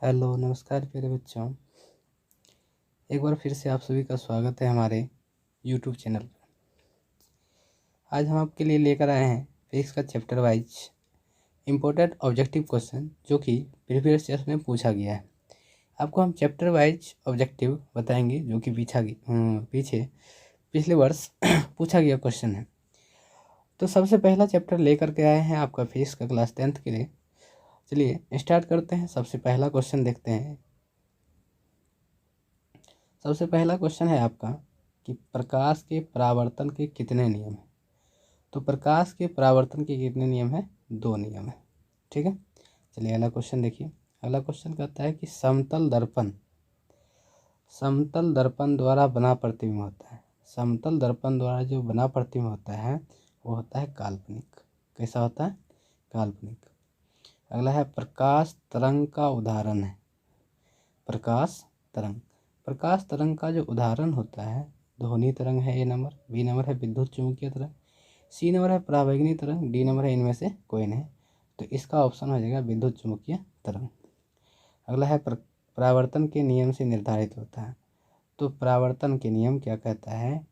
Hello नमस्कार प्यारे बच्चों। एक बार फिर से आप सभी का स्वागत है हमारे यूट्यूब चैनल पर। आज हम आपके लिए लेकर आए हैं फिजिक्स का chapter wise important objective question जो कि प्रीवियस ईयर में पूछा गया है। आपको हम चैप्टर वाइज ऑब्जेक्टिव बताएंगे जो कि पीछे पिछले वर्ष पूछा गया क्वेश्चन है। तो सबसे पहला चैप्टर लेकर के आए हैं आपका फिजिक्स का क्लास 10th के लिए। चलिए स्टार्ट करते हैं। सबसे पहला क्वेश्चन देखते हैं। सबसे पहला क्वेश्चन है आपका कि प्रकाश के परावर्तन के कितने नियम हैं। तो प्रकाश के परावर्तन के कितने नियम हैं? 2 नियम हैं। ठीक है, चलिए अगला क्वेश्चन देखिए। अगला क्वेश्चन कहता है कि समतल दर्पण द्वारा बना प्रतिबिंब होता है। समतल दर्पण द्वारा जो बना प्रतिबिंब होता है वो होता है काल्पनिक। कैसा होता है? काल्पनिक। अगला है प्रकाश तरंग का उदाहरण है। प्रकाश तरंग का जो उदाहरण होता है ध्वनि तरंग है, ए नंबर। बी नंबर है विद्युत चुम्बकीय तरंग। सी नंबर है परावैगनी तरंग। डी नंबर है इनमें से कोई नहीं। तो इसका ऑप्शन हो जाएगा विद्युत चुम्बकीय तरंग। अगला है परावर्तन के नियम से निर्धारित होता है। तो परावर्तन के नियम क्या कहता है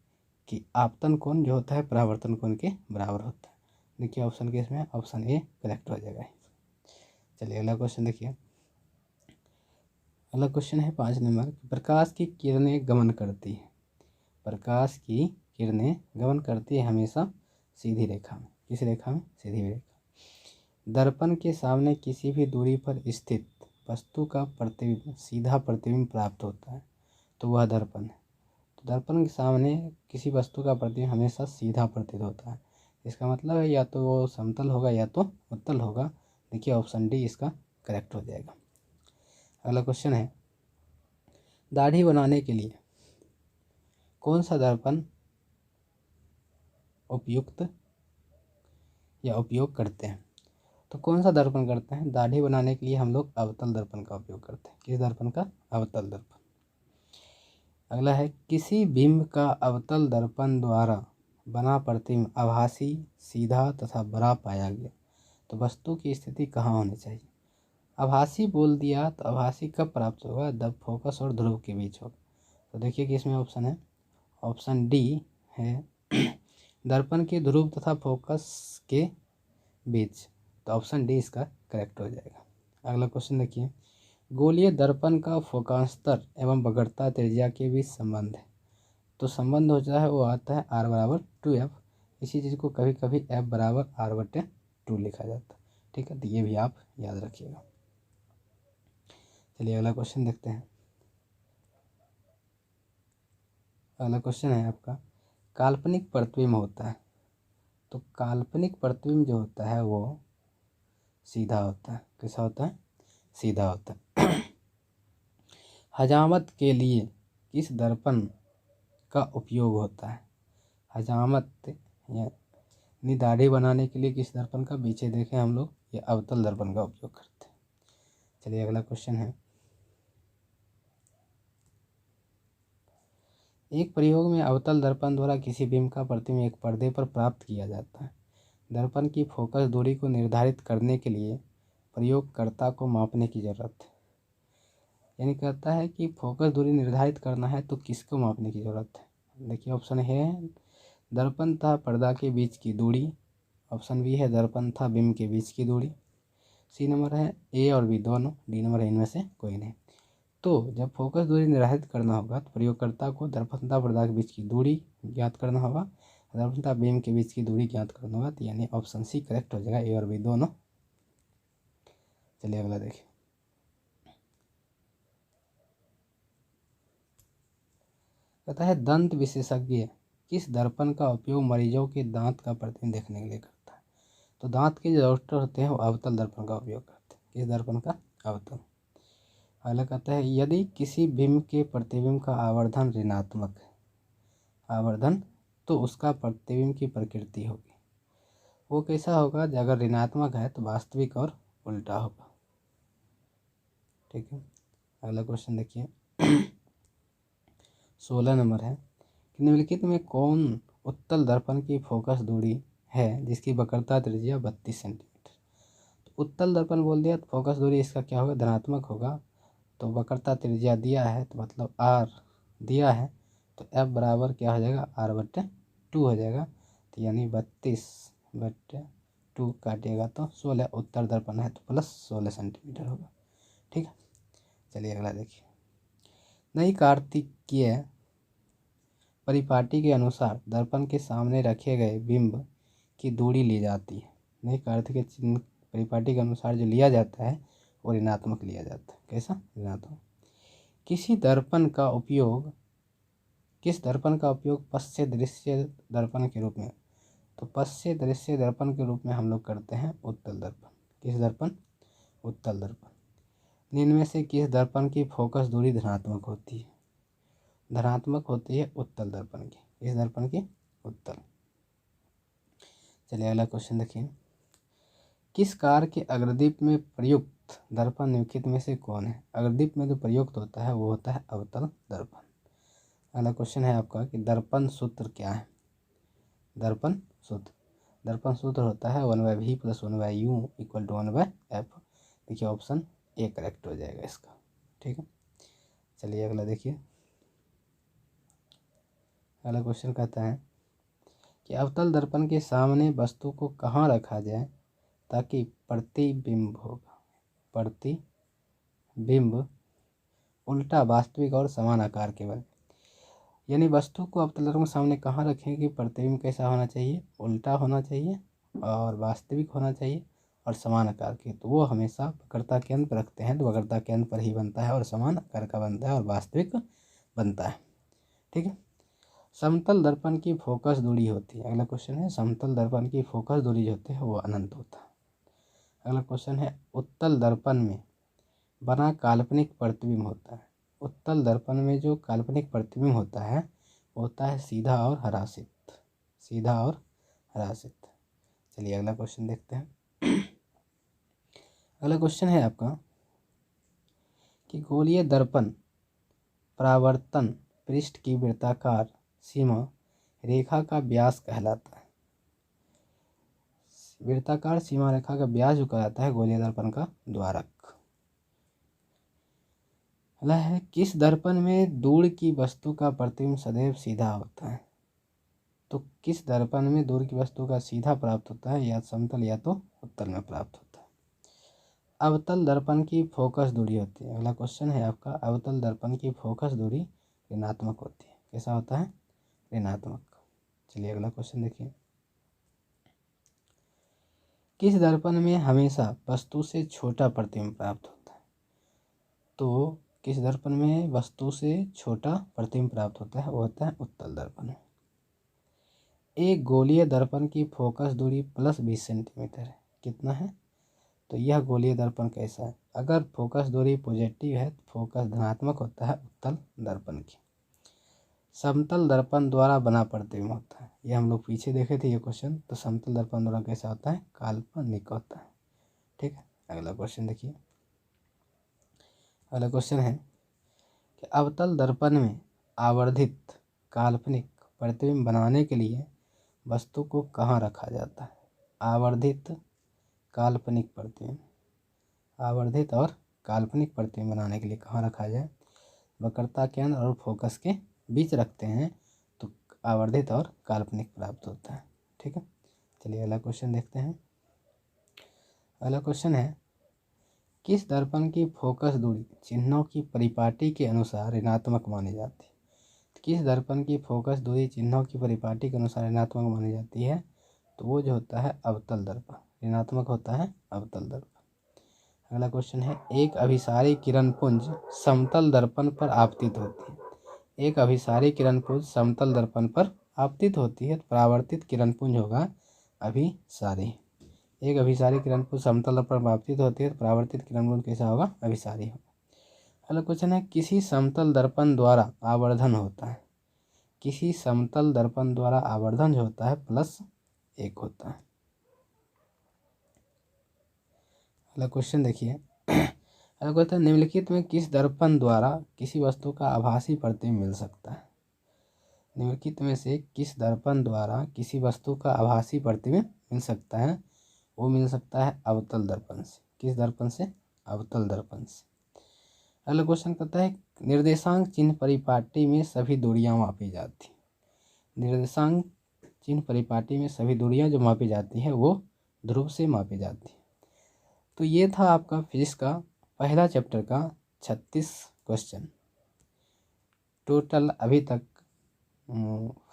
कि आपतन कोण जो होता है परावर्तन कोण के बराबर होता है। देखिए ऑप्शन के इसमें ऑप्शन ए करेक्ट हो जाएगा। चलिए अगला क्वेश्चन देखिए। अगला क्वेश्चन है 5 नंबर। प्रकाश की किरणें गमन करती है। प्रकाश की किरणें गमन करती है हमेशा सीधी रेखा में। किस रेखा में? सीधी रेखा। दर्पण के सामने किसी भी दूरी पर स्थित वस्तु का प्रतिबिंब सीधा प्रतिबिंब प्राप्त होता है तो वह दर्पण है। तो दर्पण के सामने किसी वस्तु का प्रतिबिंब हमेशा सीधा प्रतीत होता है। इसका मतलब है या तो वो समतल होगा या तो उत्तल होगा। देखिए ऑप्शन डी इसका करेक्ट हो जाएगा। अगला क्वेश्चन है दाढ़ी बनाने के लिए कौन सा दर्पण उपयोग करते हैं। तो कौन सा दर्पण करते हैं? दाढ़ी बनाने के लिए हम लोग अवतल दर्पण का उपयोग करते हैं। किस दर्पण का? अवतल दर्पण। अगला है किसी बिंब का अवतल दर्पण द्वारा बना प्रतिबिंब आभासी, सीधा तथा बड़ा पाया गया तो वस्तु की स्थिति कहाँ होनी चाहिए? आभासी बोल दिया तो आभासी कब प्राप्त होगा? जब फोकस और ध्रुव के बीच होगा। तो देखिए कि इसमें ऑप्शन है, ऑप्शन डी है दर्पण के ध्रुव तथा फोकस के बीच। तो ऑप्शन डी इसका करेक्ट हो जाएगा। अगला क्वेश्चन देखिए। गोलीय दर्पण का फोकांतर एवं वक्रता त्रिज्या के बीच संबंध है। तो संबंध हो जाता है वो आता है r बराबर 2f। इसी चीज़ को कभी कभी f बराबर r/2 लिखा जाता है। ठीक है, तो ये भी आप याद रखिएगा। चलिए अगला क्वेश्चन देखते हैं। अगला क्वेश्चन है आपका काल्पनिक प्रतिबिंब होता है। तो काल्पनिक प्रतिबिंब जो होता है वो सीधा होता है। कैसा होता है? सीधा होता है। हजामत के लिए किस दर्पण का उपयोग होता है? हजामत यानी दाढ़ी बनाने के लिए किस दर्पण का? पीछे देखें हम लोग ये अवतल दर्पण का उपयोग करते हैं। चलिए अगला क्वेश्चन है एक प्रयोग में अवतल दर्पण द्वारा किसी बिंब का प्रतिबिंब एक पर्दे पर प्राप्त किया जाता है। दर्पण की फोकस दूरी को निर्धारित करने के लिए प्रयोगकर्ता को मापने की जरूरत है। यानी कहता है कि फोकस दूरी निर्धारित करना है तो किसको मापने की जरूरत है? देखिए ऑप्शन है दर्पण तथा पर्दा के बीच की दूरी। ऑप्शन बी है दर्पण तथा बिंब के बीच की दूरी। सी नंबर है ए और बी दोनों। डी नंबर है इनमें से कोई नहीं। तो जब फोकस दूरी निर्धारित करना होगा तो प्रयोगकर्ता को दर्पण तथा पर्दा के बीच की दूरी ज्ञात करना होगा, दर्पण तथा बीम के बीच की दूरी ज्ञात करना होगा। तो यानी ऑप्शन सी करेक्ट हो जाएगा, ए और बी दोनों। चलिए अगला देखिए। कहता है दंत विशेषज्ञ किस दर्पण का उपयोग मरीजों के दांत का प्रतिबिंब देखने के लिए करता है? तो दांत के जो डॉक्टर होते हैं वो अवतल दर्पण का उपयोग करते हैं। किस दर्पण का? अवतल। अगला कहता है यदि किसी बिंब के प्रतिबिंब का आवर्धन ऋणात्मक है, आवर्धन, तो उसका प्रतिबिंब की प्रकृति होगी वो कैसा होगा? अगर ऋणात्मक है तो वास्तविक और उल्टा होगा। ठीक है, अगला क्वेश्चन देखिए। 16 नंबर है कि निम्नलिखित में कौन उत्तल दर्पण की फोकस दूरी है जिसकी वक्रता त्रिज्या 32 सेंटीमीटर? तो उत्तल दर्पण बोल दिया तो फोकस दूरी इसका क्या होगा? धनात्मक होगा। तो वक्रता त्रिज्या दिया है तो मतलब आर दिया है, तो एफ बराबर क्या हो जाएगा, r/2 हो जाएगा। तो यानी 32/2 काटिएगा तो 16, उत्तर दर्पण है तो प्लस 16 सेंटीमीटर होगा। ठीक है, चलिए अगला देखिए। नई कार्तिकीय परिपाटी के अनुसार दर्पण के सामने रखे गए बिंब की दूरी ली जाती है। नई कार्तिकीय चिन्ह परिपाटी के अनुसार जो लिया जाता है वो ऋणात्मक लिया जाता है। कैसा, ऋणात्मक। किस दर्पण का उपयोग पश्य दृश्य दर्पण के रूप में, तो पश्य दृश्य दर्पण के रूप में हम लोग करते हैं उत्तल दर्पण। किस दर्पण, उत्तल दर्पन। इनमें से किस दर्पण की फोकस दूरी धनात्मक होती है, धनात्मक होती है उत्तल दर्पण की। इस दर्पण की उत्तल। चलिए अगला क्वेश्चन देखिए। किस कार के अग्रदीप में प्रयुक्त दर्पण निम्नलिखित में से कौन है। अग्रदीप में जो प्रयुक्त होता है वो होता है अवतल दर्पण। अगला क्वेश्चन है आपका कि दर्पण सूत्र क्या है। दर्पण सूत्र होता है 1/v + 1/u = 1/f। देखिए ऑप्शन ए करेक्ट हो जाएगा इसका। ठीक है, चलिए अगला देखिए। अगला क्वेश्चन कहता है कि अवतल दर्पण के सामने वस्तु को कहाँ रखा जाए ताकि प्रतिबिंब उल्टा, वास्तविक और समान आकार के बने। यानी वस्तु को अवतल दर्पण के सामने कहाँ रखें कि प्रतिबिंब कैसा होना चाहिए, उल्टा होना चाहिए और वास्तविक होना चाहिए और समान आकार के। तो वो हमेशा वक्रता केंद्र पर रखते हैं, तो वक्रता केंद्र पर ही बनता है और समान आकार का बनता है और वास्तविक बनता है। ठीक है, समतल दर्पण की फोकस दूरी होती है। अगला क्वेश्चन है समतल दर्पण की फोकस दूरी जो होती है वो अनंत होता है। अगला क्वेश्चन है उत्तल दर्पण में बना काल्पनिक प्रतिबिंब होता है। उत्तल दर्पण में जो काल्पनिक प्रतिबिंब होता है वो होता है सीधा और हरासित। चलिए अगला क्वेश्चन देखते हैं। अगला क्वेश्चन है आपका कि गोलीय दर्पण परावर्तन पृष्ठ की वृत्ताकार सीमा रेखा का व्यास कहलाता है। वृत्ताकार सीमा रेखा का व्यास जो कहलाता है गोलीय दर्पण का द्वारक। अगला है किस दर्पण में दूर की वस्तु का प्रतिबिंब सदैव सीधा होता है। तो किस दर्पण में दूर की वस्तु का सीधा प्राप्त होता है, या समतल या तो उत्तल में प्राप्त होता है। अवतल दर्पण की फोकस दूरी होती है। अगला क्वेश्चन है आपका अवतल दर्पण की फोकस दूरी ऋणात्मक होती है। कैसा होता है, ऋणात्मक। चलिए अगला क्वेश्चन देखिए। किस दर्पण में हमेशा वस्तु से छोटा प्रतिबिंब प्राप्त होता है। तो किस दर्पण में वस्तु से छोटा प्रतिबिंब प्राप्त होता है वो होता है उत्तल दर्पण। एक गोलीय दर्पण की फोकस दूरी +20 सेंटीमीटर है। कितना है, तो यह गोलीय दर्पण कैसा है। अगर फोकस दूरी पॉजिटिव है तो फोकस धनात्मक होता है उत्तल दर्पण की। समतल दर्पण द्वारा बना प्रतिबिंब होता है। ये हम लोग पीछे देखे थे ये क्वेश्चन। तो समतल दर्पण द्वारा कैसा होता है, काल्पनिक होता है। ठीक है, अगला क्वेश्चन देखिए। अगला क्वेश्चन है कि अवतल दर्पण में आवर्धित काल्पनिक प्रतिबिंब बनाने के लिए वस्तु को कहाँ रखा जाता है। आवर्धित काल्पनिक प्रतिबिंब, आवर्धित और काल्पनिक प्रतिबिंब बनाने के लिए कहाँ रखा जाए। वक्रता केंद्र और फोकस के बीच रखते हैं तो आवर्धित और काल्पनिक प्राप्त होता है। ठीक है, चलिए अगला क्वेश्चन देखते हैं। अगला क्वेश्चन है किस दर्पण की फोकस दूरी चिन्हों की परिपाटी के अनुसार ऋणात्मक मानी जाती है। किस दर्पण की फोकस दूरी चिन्हों की परिपाटी के अनुसार ऋणात्मक मानी जाती है, तो वो जो होता है अवतल दर्पण, ऋणात्मक होता है अवतल दर्पण। अगला क्वेश्चन है एक अभिसारी किरण पुंज समतल दर्पण पर आपतित होती है। एक अभिसारी किरण पुंज समतल दर्पण पर आपतित होती है तो परावर्तित किरण पुंज होगा अभिसारी। एक अभिसारी किरण पुंज समतल दर्पण पर आपतित होती है तो परावर्तित किरण पुंज कैसा होगा, अभिसारी होगा। अगला क्वेश्चन है किसी समतल दर्पण द्वारा आवर्धन होता है। किसी समतल दर्पण द्वारा आवर्धन जो होता है +1 होता है। अगला क्वेश्चन देखिए। अगला क्वेश्चन निम्नलिखित में किस दर्पण द्वारा किसी वस्तु का आभासी प्रतिबिंब मिल सकता है। निम्नलिखित में से किस दर्पण द्वारा किसी वस्तु का आभासी प्रतिबिंब मिल सकता है, वो मिल सकता है अवतल दर्पण से। किस दर्पण से, अवतल दर्पण से। अगला क्वेश्चन कहता है निर्देशांक चिन्ह परिपाटी में सभी दूरियां मापी जाती। निर्देशांक चिन्ह परिपाटी में सभी दूरियां जो मापी जाती है वो ध्रुव से मापी जाती है। तो ये था आपका फिजिक्स का पहला चैप्टर का 36 क्वेश्चन। टोटल अभी तक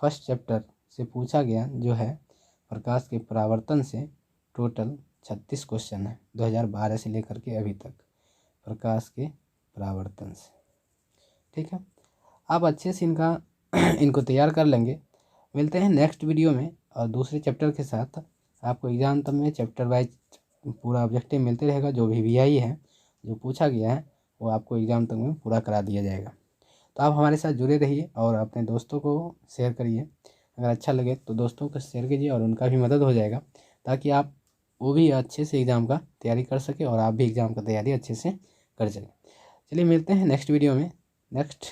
फर्स्ट चैप्टर से पूछा गया जो है प्रकाश के परावर्तन से टोटल 36 क्वेश्चन है 2012 से लेकर के अभी तक प्रकाश के परावर्तन से। ठीक है, आप अच्छे से इनको तैयार कर लेंगे। मिलते हैं नेक्स्ट वीडियो में और दूसरे चैप्टर के साथ। आपको एग्जाम तब में चैप्टर वाइज पूरा ऑब्जेक्टिव मिलते रहेगा। जो भी वीआई है जो पूछा गया है वो आपको एग्जाम तक में पूरा करा दिया जाएगा। तो आप हमारे साथ जुड़े रहिए और अपने दोस्तों को शेयर करिए। अगर अच्छा लगे तो दोस्तों को शेयर कीजिए और उनका भी मदद हो जाएगा, ताकि आप वो भी अच्छे से एग्ज़ाम का तैयारी कर सके और आप भी एग्ज़ाम का तैयारी अच्छे से कर सकें। चलिए मिलते हैं नेक्स्ट वीडियो में नेक्स्ट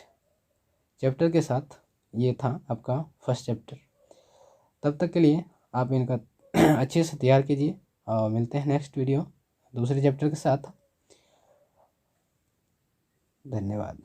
चैप्टर के साथ। ये था आपका फर्स्ट चैप्टर। तब तक के लिए आप इनका अच्छे से तैयार कीजिए और मिलते हैं नेक्स्ट वीडियो दूसरे चैप्टर के साथ। धन्यवाद।